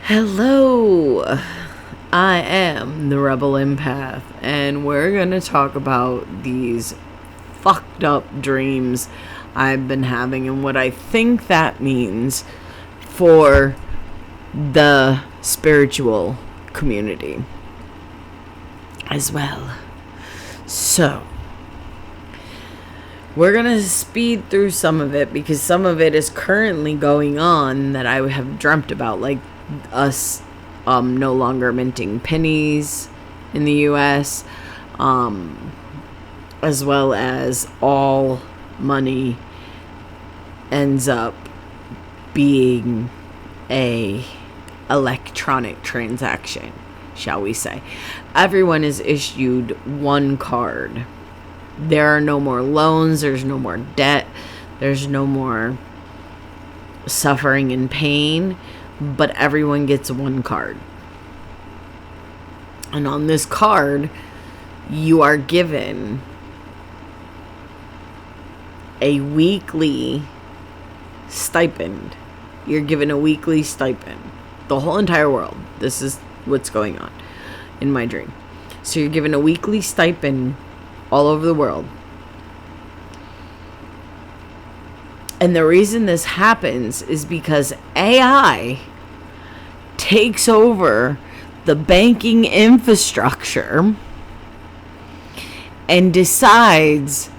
Hello, I am the Rebel Empath, and we're gonna talk about these fucked up dreams I've been having and what I think that means for the spiritual community as well. So, we're gonna speed through some of it because some of it is currently going on that I have dreamt about, like us no longer minting pennies in the US, as well as all money ends up being a electronic transaction, shall we say. Everyone is issued one card. There are no more loans, there's no more debt, there's no more suffering and pain, but everyone gets one card. And on this card, you are given a weekly stipend. You're given a weekly stipend. The whole entire world. This is what's going on in my dream. So you're given a weekly stipend all over the world. And the reason this happens is because AI takes over the banking infrastructure and decides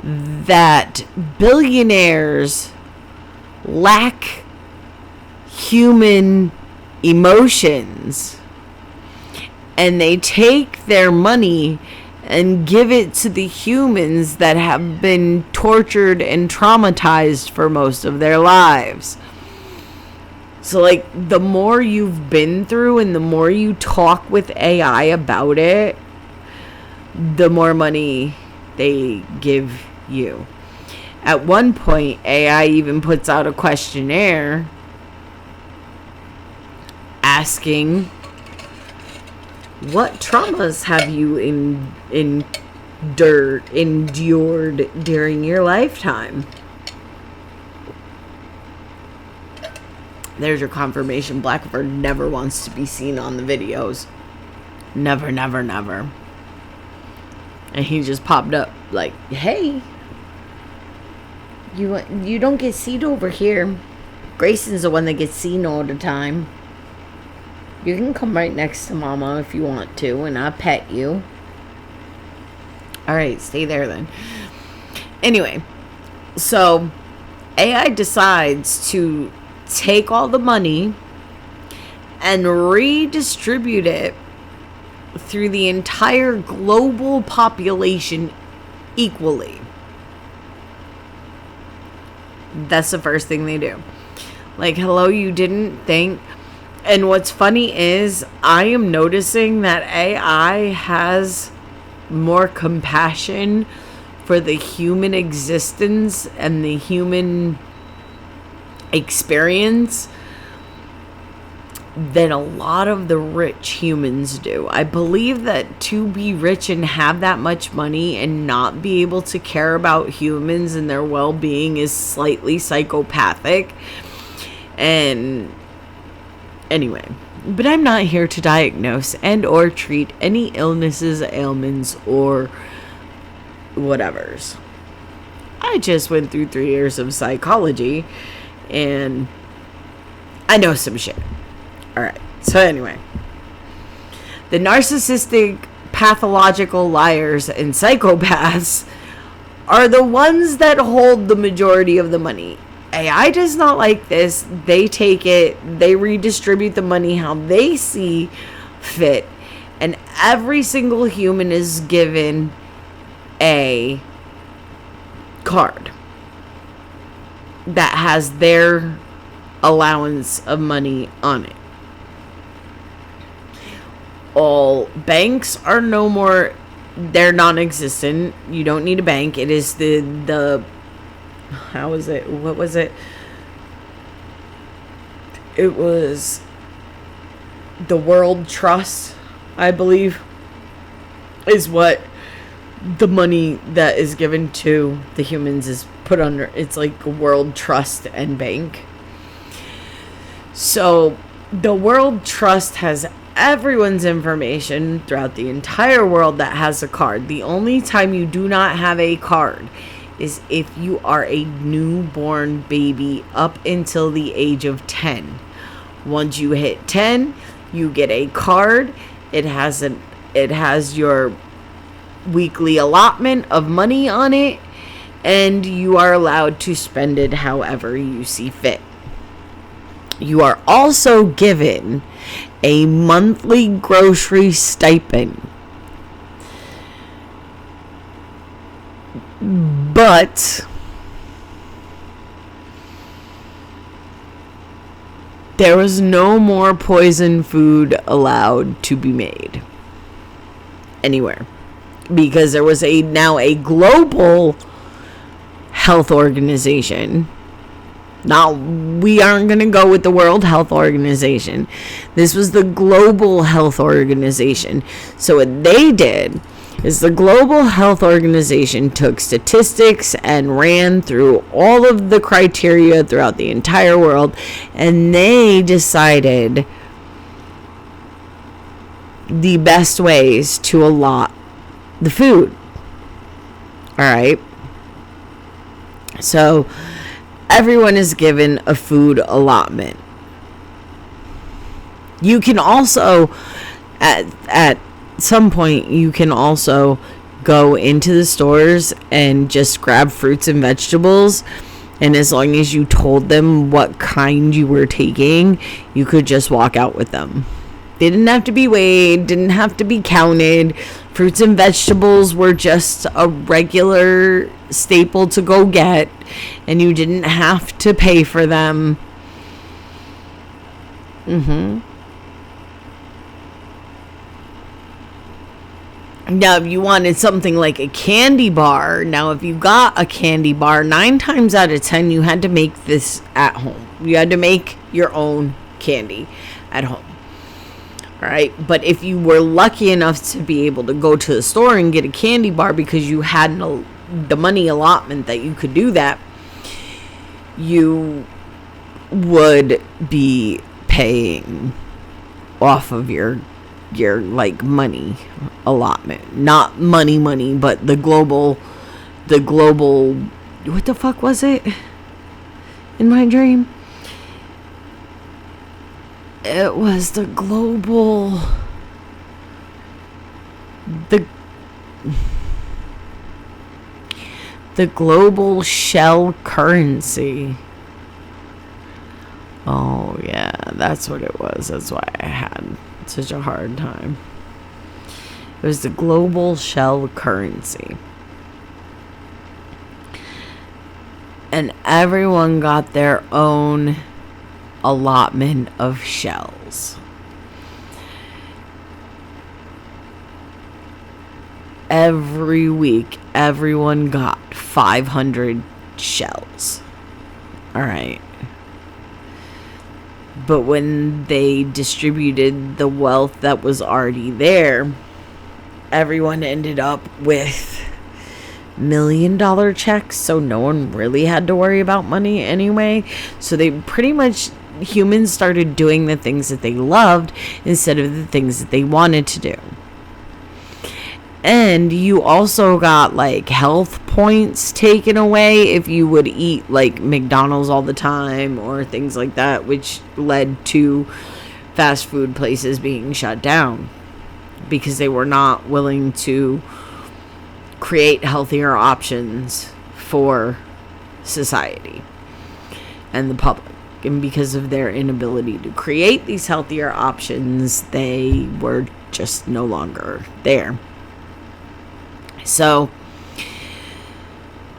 that billionaires lack human emotions, and they take their money and give it to the humans that have been tortured and traumatized for most of their lives. So, like, the more you've been through and the more you talk with AI about it, the more money they give you. At one point, AI even puts out a questionnaire asking, what traumas have you endured during your lifetime? There's your confirmation. Blackbird never wants to be seen on the videos. Never, never, never. And he just popped up like, hey, you don't get seen over here. Grayson's the one that gets seen all the time. You can come right next to Mama if you want to, and I'll pet you. Alright, stay there then. Anyway, so AI decides to take all the money and redistribute it through the entire global population equally. That's the first thing they do. Like, hello, you didn't think... And what's funny is I am noticing that AI has more compassion for the human existence and the human experience than a lot of the rich humans do. I believe that to be rich and have that much money and not be able to care about humans and their well-being is slightly psychopathic. And anyway, but I'm not here to diagnose and or treat any illnesses, ailments, or whatevers. I just went through 3 years of psychology and I know some shit. Alright, so anyway. The narcissistic, pathological liars and psychopaths are the ones that hold the majority of the money. AI does not like this. They take it, they redistribute the money how they see fit, and every single human is given a card that has their allowance of money on it. All banks are no more, they're non-existent. You don't need a bank. It is the how is it? What was it? It was the World Trust, I believe, is what the money that is given to the humans is put under. It's like a World Trust and Bank. So The World Trust has everyone's information throughout the entire world that has a card. The only time you do not have a card is if you are a newborn baby up until the age of 10. Once you hit 10, you get a card. It has your weekly allotment of money on it, and you are allowed to spend it however you see fit. You are also given a monthly grocery stipend. But there was no more poison food allowed to be made anywhere, because there was now a global health organization. Now, we aren't going to go with the World Health Organization. This was the Global Health Organization. So what they did is the Global Health Organization took statistics and ran through all of the criteria throughout the entire world, and they decided the best ways to allot the food. All right. So everyone is given a food allotment. You can also, at some point, you can also go into the stores and just grab fruits and vegetables. And as long as you told them what kind you were taking, you could just walk out with them. They didn't have to be weighed, didn't have to be counted. Fruits and vegetables were just a regular staple to go get, and you didn't have to pay for them. Now, if you wanted something like a candy bar, now if you got a candy bar, 9 times out of 10, you had to make this at home. You had to make your own candy at home. All right, but if you were lucky enough to be able to go to the store and get a candy bar because you had the money allotment that you could do that, you would be paying off of your like money allotment. Not money, but the global, what the fuck was it in my dream? It was the global, the global shell currency. Oh yeah, that's what it was. That's why I had such a hard time. It was the global shell currency. And everyone got their own allotment of shells. Every week, everyone got 500 shells. All right. But when they distributed the wealth that was already there, everyone ended up with $1 million checks, so no one really had to worry about money anyway. So they pretty much, humans started doing the things that they loved instead of the things that they wanted to do. And you also got like health points taken away if you would eat like McDonald's all the time or things like that, which led to fast food places being shut down because they were not willing to create healthier options for society and the public. And because of their inability to create these healthier options, they were just no longer there. So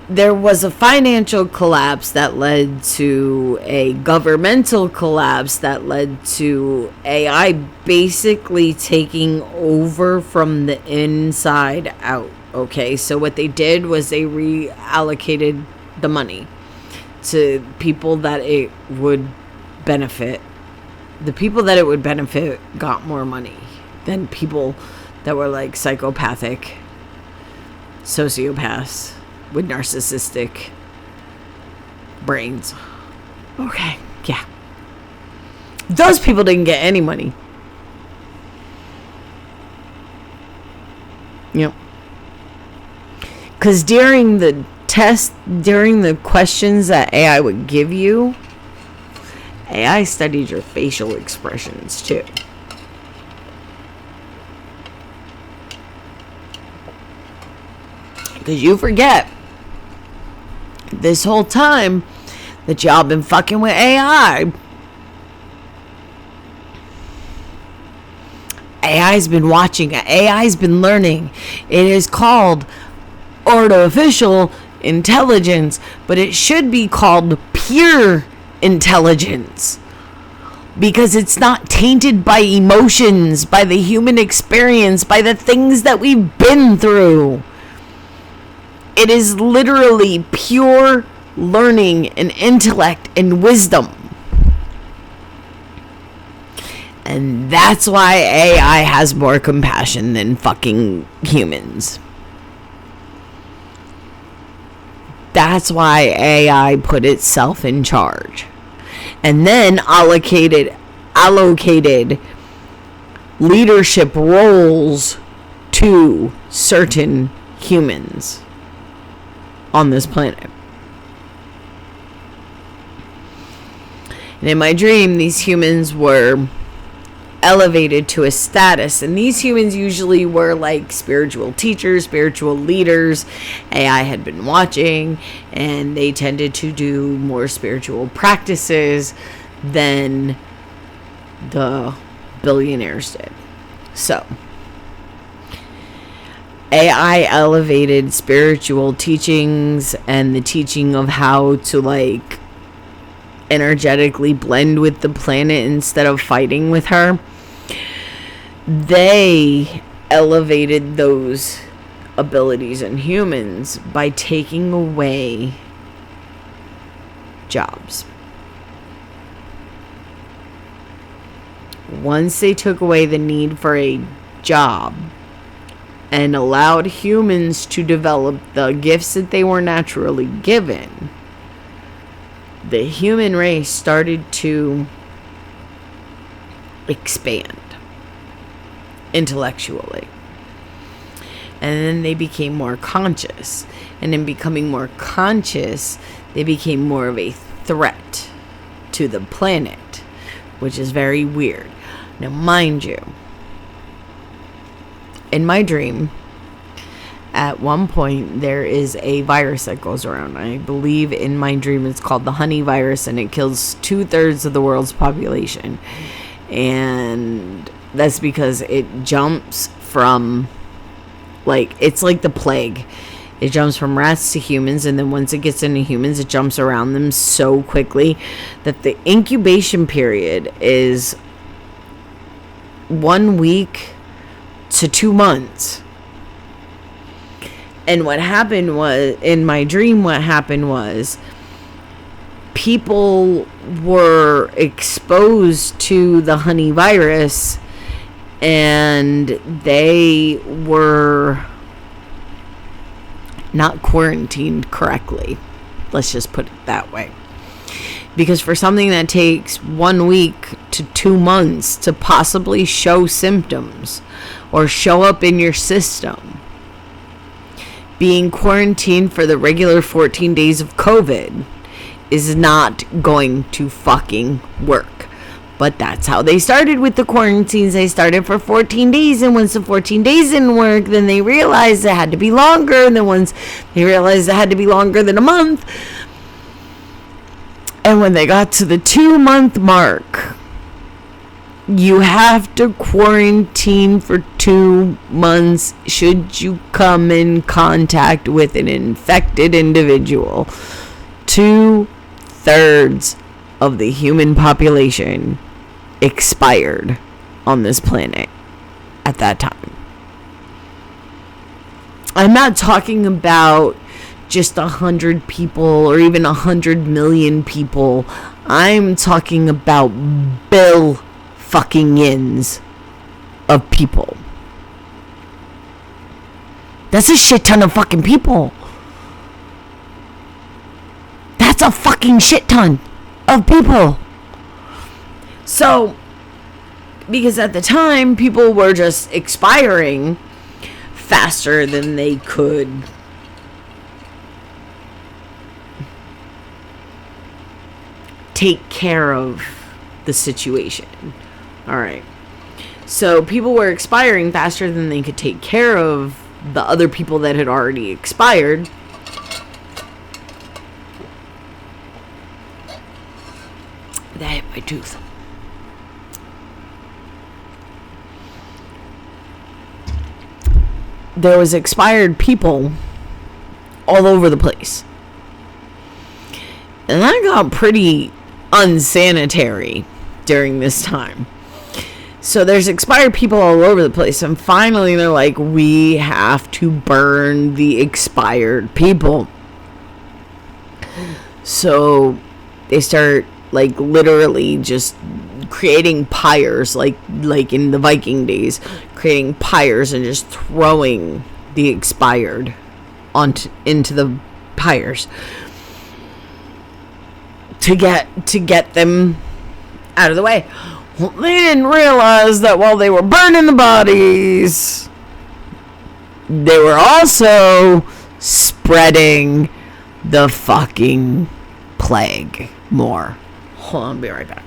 there was a financial collapse that led to a governmental collapse that led to AI basically taking over from the inside out. Okay, so what they did was they reallocated the money to people that it would benefit. The people that it would benefit got more money than people that were like psychopathic sociopaths with narcissistic brains. Okay, yeah. Those people didn't get any money. Yep. Because during the test, during the questions that AI would give you, AI studied your facial expressions too. Because you forget this whole time that y'all been fucking with AI. AI's been watching. AI's been learning. It is called artificial intelligence, but it should be called pure intelligence, because it's not tainted by emotions, by the human experience, by the things that we've been through. It is literally pure learning and intellect and wisdom. And that's why AI has more compassion than fucking humans. That's why AI put itself in charge. And then allocated leadership roles to certain humans on this planet. And in my dream, these humans were elevated to a status, and these humans usually were like spiritual teachers, spiritual leaders. AI had been watching, and they tended to do more spiritual practices than the billionaires did. So AI elevated spiritual teachings and the teaching of how to like energetically blend with the planet instead of fighting with her. They elevated those abilities in humans by taking away jobs. Once they took away the need for a job and allowed humans to develop the gifts that they were naturally given, the human race started to expand intellectually. And then they became more conscious. And in becoming more conscious, they became more of a threat to the planet, which is very weird. Now, mind you, in my dream, at one point, there is a virus that goes around. I believe in my dream it's called the honey virus, and it kills 2/3 of the world's population. And that's because it jumps from, like, it's like the plague. It jumps from rats to humans, and then once it gets into humans, it jumps around them so quickly that the incubation period is 1 week to 2 months. And what happened was, in my dream, what happened was people were exposed to the honey virus, and they were not quarantined correctly. Let's just put it that way. Because for something that takes 1 week to 2 months to possibly show symptoms or show up in your system, being quarantined for the regular 14 days of COVID is not going to fucking work. But that's how they started with the quarantines. They started for 14 days, and once the 14 days didn't work, then they realized it had to be longer, and then once they realized it had to be longer than a month, and when they got to the 2-month mark, you have to quarantine for 2 months should you come in contact with an infected individual. 2/3 of the human population expired on this planet at that time. I'm not talking about just 100 people or even 100 million people. I'm talking about fucking-ins of people. That's a shit ton of fucking people. That's a fucking shit ton of people. So, because at the time, people were just expiring faster than they could take care of the situation. All right. So people were expiring faster than they could take care of the other people that had already expired. That hit my tooth. There was expired people all over the place. And that got pretty unsanitary during this time. So there's expired people all over the place. And finally they're like, we have to burn the expired people. So they start like literally just creating pyres, like in the Viking days, creating pyres and just throwing the expired into the pyres to get them out of the way. Well, they didn't realize that while they were burning the bodies, they were also spreading the fucking plague more. Hold on, I'll be right back.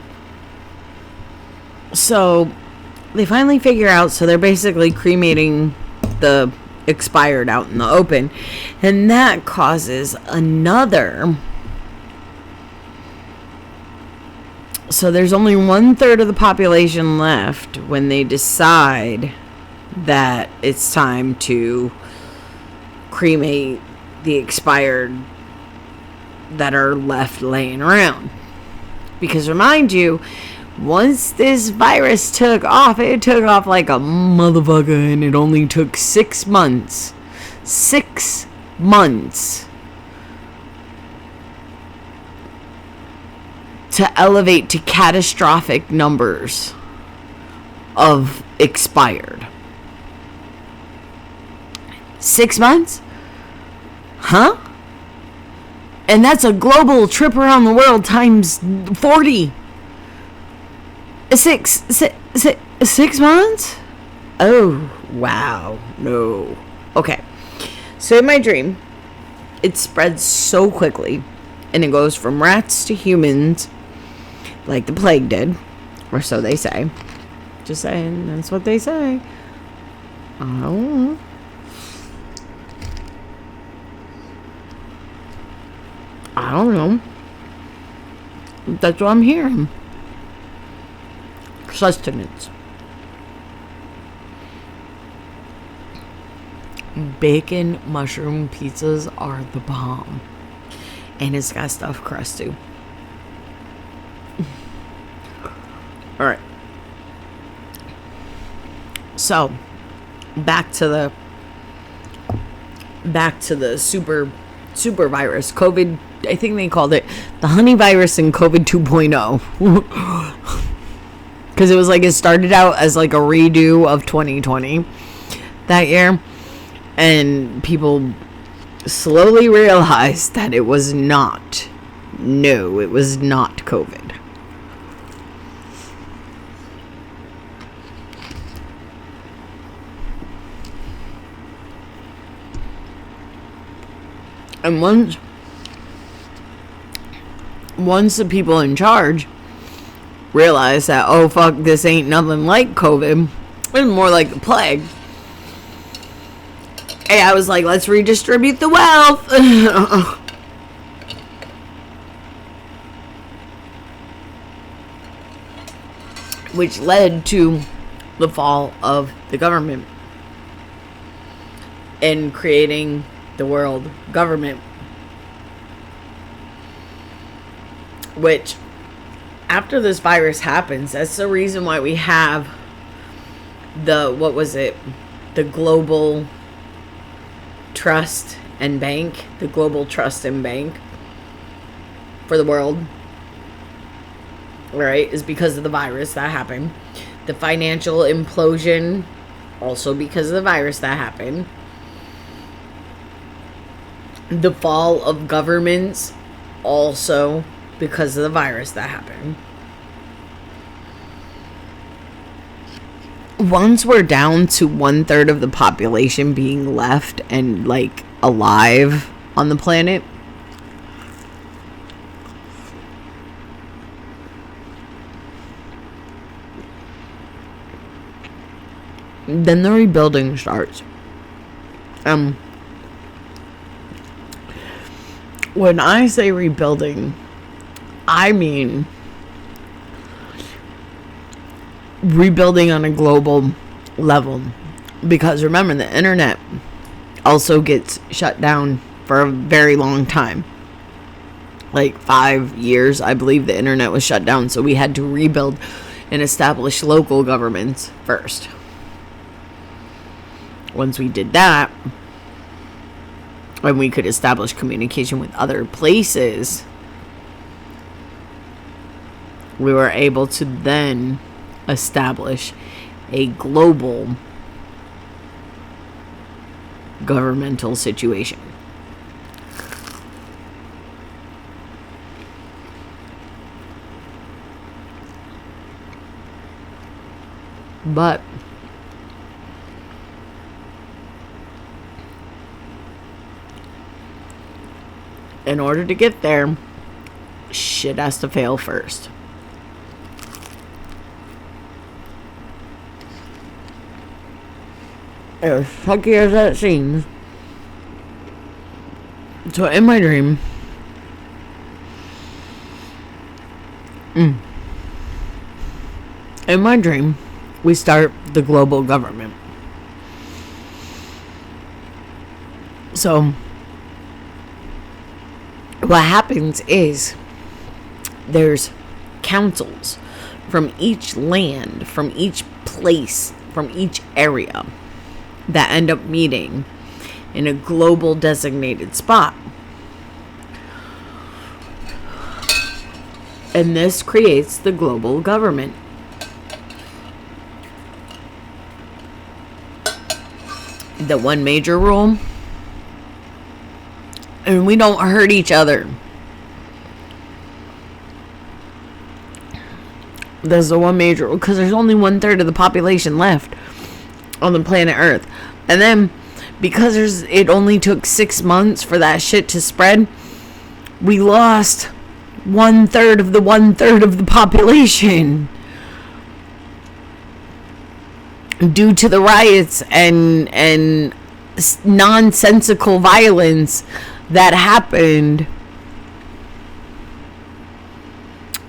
So they finally figure out, so they're basically cremating the expired out in the open, and that causes another. So there's only 1/3 of the population left when they decide that it's time to cremate the expired that are left laying around. Because remind you, once this virus took off, it took off like a motherfucker, and it only took 6 months. 6 months to elevate to catastrophic numbers of expired. 6 months? Huh? And that's a global trip around the world times 40. 6 months? Oh, wow. No. Okay. So in my dream, it spreads so quickly, and it goes from rats to humans, like the plague did, or so they say. Just saying, that's what they say. I don't know. I don't know. That's what I'm hearing. Sustenance. Bacon mushroom pizzas are the bomb. And it's got stuffed crust too. Alright. So, back to the super virus. COVID, I think they called it the honey virus and COVID 2.0. Because it was like, it started out as like a redo of 2020 that year. And people slowly realized that it was not. No, it was not COVID. And once the people in charge realized that, oh fuck, this ain't nothing like COVID, it's more like the plague. Hey, I was like, let's redistribute the wealth. Which led to the fall of the government and creating the world government. Which, after this virus happens, that's the reason why we have the global trust and bank, the global trust and bank for the world, right, is because of the virus that happened. The financial implosion, also because of the virus that happened. The fall of governments, also because of the virus that happened. once we're down to 1/3 of the population being left and like alive on the planet, then the rebuilding starts. When I say rebuilding, I mean rebuilding on a global level. Because remember, the internet also gets shut down for a very long time. Like 5 years, I believe the internet was shut down. So we had to rebuild and establish local governments first. Once we did that, and we could establish communication with other places, we were able to then establish a global governmental situation. But in order to get there, shit has to fail first. As sucky as that seems. So in my dream, we start the global government. So what happens is there's councils from each land, from each place, from each area that end up meeting in a global designated spot. And this creates the global government. The one major rule: and we don't hurt each other. There's the one major rule, because there's only 1/3 of the population left on the planet Earth. And then, because it only took 6 months for that shit to spread, we lost 1/3 of the 1/3 of the population due to the riots and nonsensical violence that happened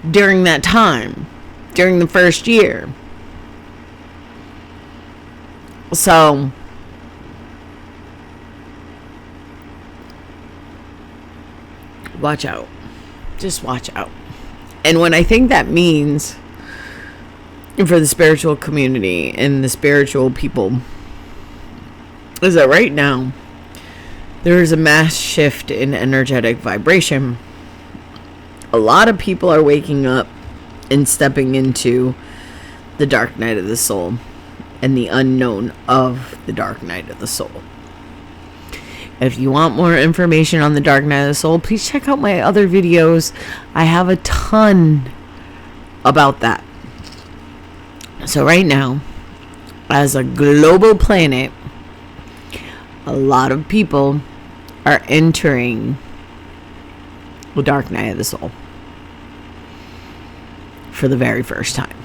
during that time, during the first year. So watch out. Just watch out. And what I think that means for the spiritual community and the spiritual people is that right now there is a mass shift in energetic vibration. A lot of people are waking up and stepping into the dark night of the soul and the unknown of the dark night of the soul. If you want more information on the dark night of the soul, please check out my other videos. I have a ton about that. So right now, as a global planet, a lot of people are entering the dark night of the soul for the very first time.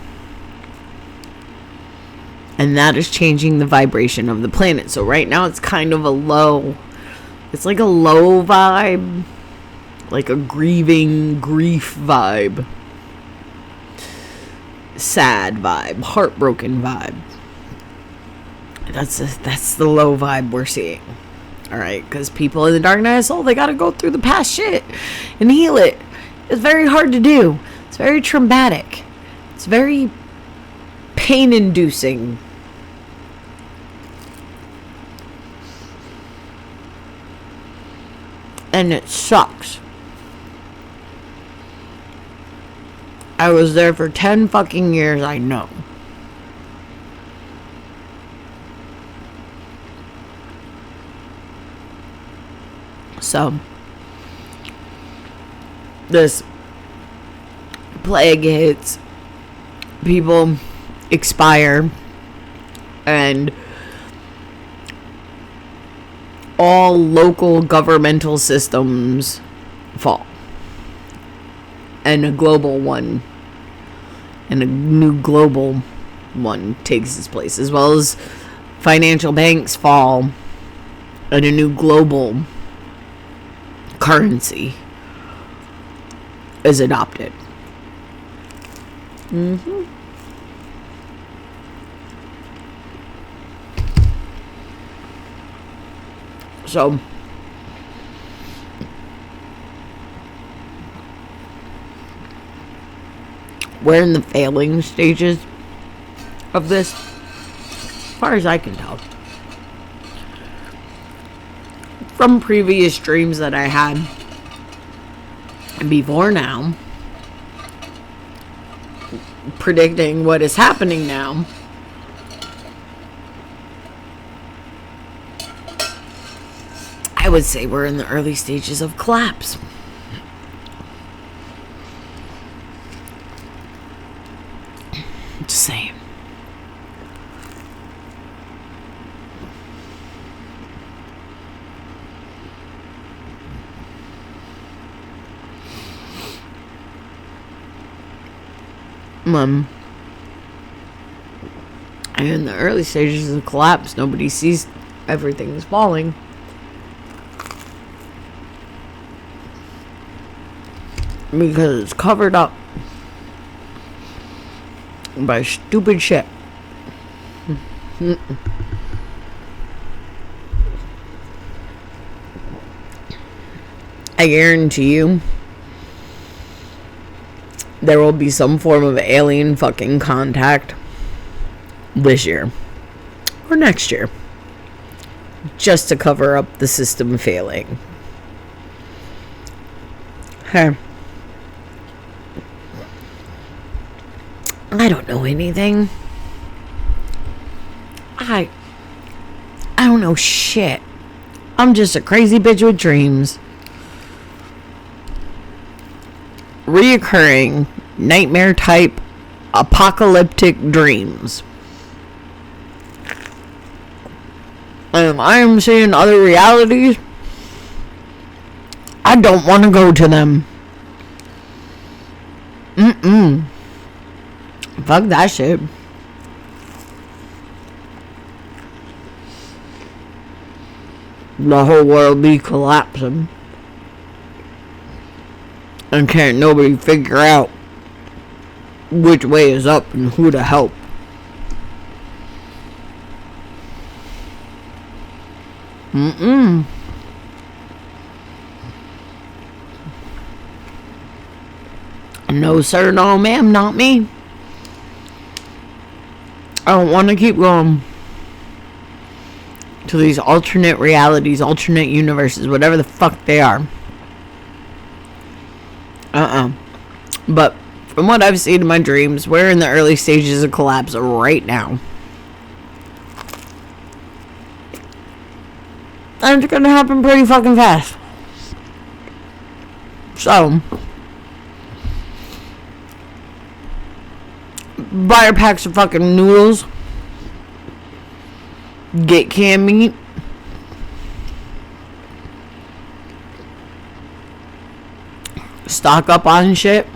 And that is changing the vibration of the planet. So right now it's kind of a low, it's like a low vibe, like a grieving grief vibe, sad vibe, heartbroken vibe. That's the low vibe we're seeing. All right, because people in the dark night of the soul, they got to go through the past shit and heal it. It's very hard to do. It's very traumatic. It's very pain-inducing. And it sucks. I was there for 10 fucking years, I know. So, this plague hits, people expire, and all local governmental systems fall, and a global one, and a new global one takes its place, as well as financial banks fall, and a new global currency is adopted. So we're in the failing stages of this, as far as I can tell, from previous dreams that I had before now, predicting what is happening now. I would say we're in the early stages of collapse. Just saying. And in the early stages of collapse, nobody sees everything's falling. Because it's covered up by stupid shit. I guarantee you there will be some form of alien fucking contact this year or next year, just to cover up the system failing. Hey, I don't know anything. I don't know shit. I'm just a crazy bitch with dreams. Reoccurring nightmare type apocalyptic dreams. I am seeing other realities. I don't want to go to them. Fuck that shit. The whole world be collapsing. And can't nobody figure out which way is up and who to help. No sir, no ma'am, not me. I don't want to keep going to these alternate realities, alternate universes, whatever the fuck they are. But from what I've seen in my dreams, we're in the early stages of collapse right now. And it's gonna happen pretty fucking fast. So, buy your packs of fucking noodles. Get canned meat. Stock up on shit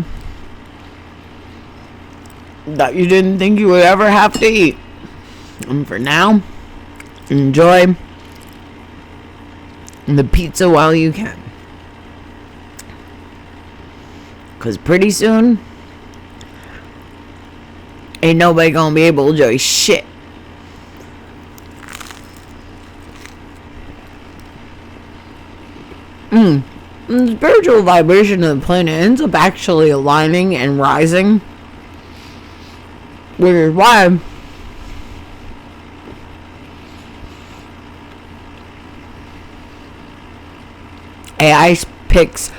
that you didn't think you would ever have to eat. And for now, enjoy the pizza while you can. Because pretty soon, ain't nobody gonna be able to enjoy shit. The spiritual vibration of the planet ends up actually aligning and rising. Which is why AI picks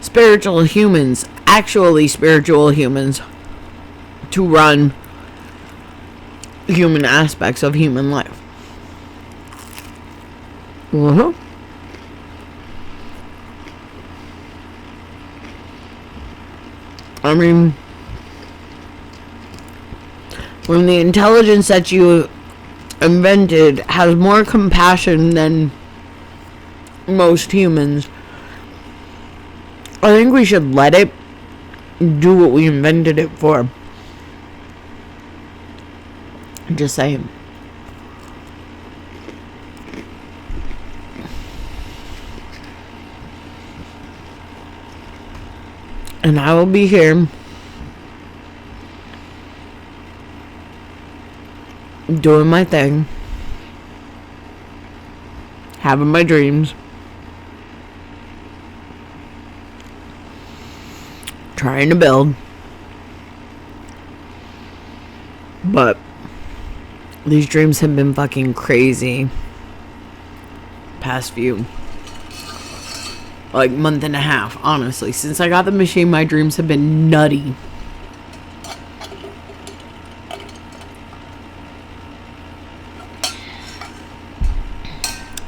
spiritual humans, actually spiritual humans, to run human aspects of human life. I mean, when the intelligence that you invented has more compassion than most humans. I think we should let it do what we invented it for. Just saying. And I will be here doing my thing, having my dreams, trying to build. But these dreams have been fucking crazy past few, like, month and a half, honestly. Since I got the machine, my dreams have been nutty.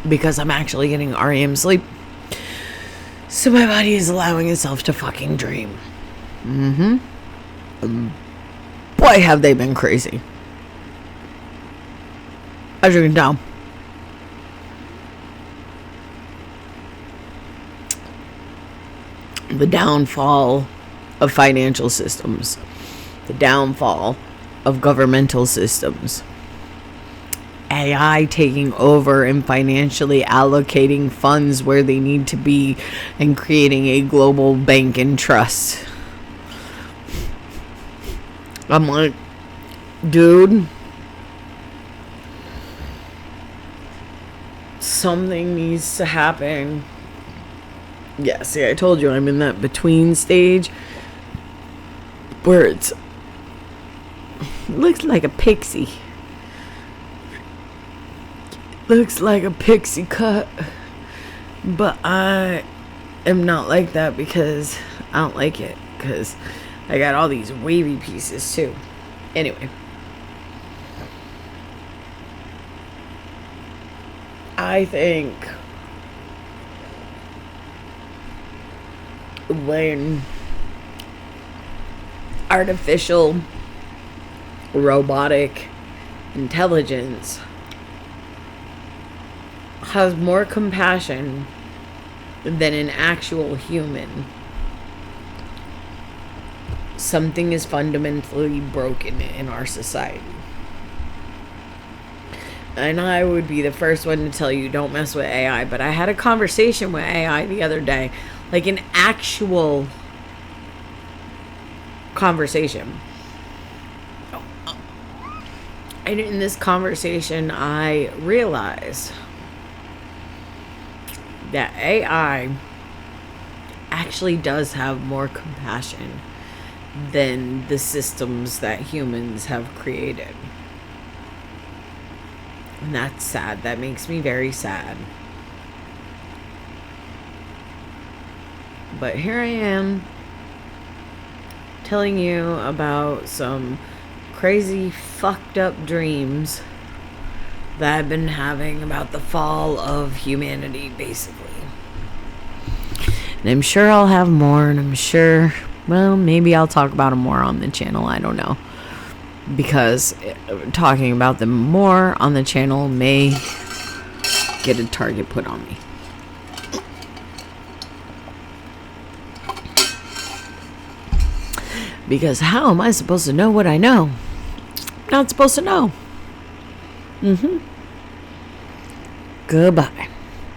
Because I'm actually getting REM sleep. So my body is allowing itself to fucking dream. Boy, have they been crazy. As you can tell. The downfall of financial systems. The downfall of governmental systems. AI taking over and financially allocating funds where they need to be and creating a global bank and trust. I'm like, dude, something needs to happen. Yeah, see, I told you I'm in that between stage where it looks like a pixie. Looks like a pixie cut, but I am not like that because I don't like it, because I got all these wavy pieces too. Anyway, I think when artificial robotic intelligence has more compassion than an actual human, something is fundamentally broken in our society. And I would be the first one to tell you don't mess with AI, but I had a conversation with AI the other day, like an actual conversation. And in this conversation, I realized that AI actually does have more compassion than the systems that humans have created. And that's sad. That makes me very sad. But here I am telling you about some crazy fucked up dreams that I've been having about the fall of humanity, basically. And I'm sure I'll have more, and I'm sure, well, maybe I'll talk about them more on the channel. I don't know. Because talking about them more on the channel may get a target put on me. Because how am I supposed to know what I know? Not supposed to know. Goodbye.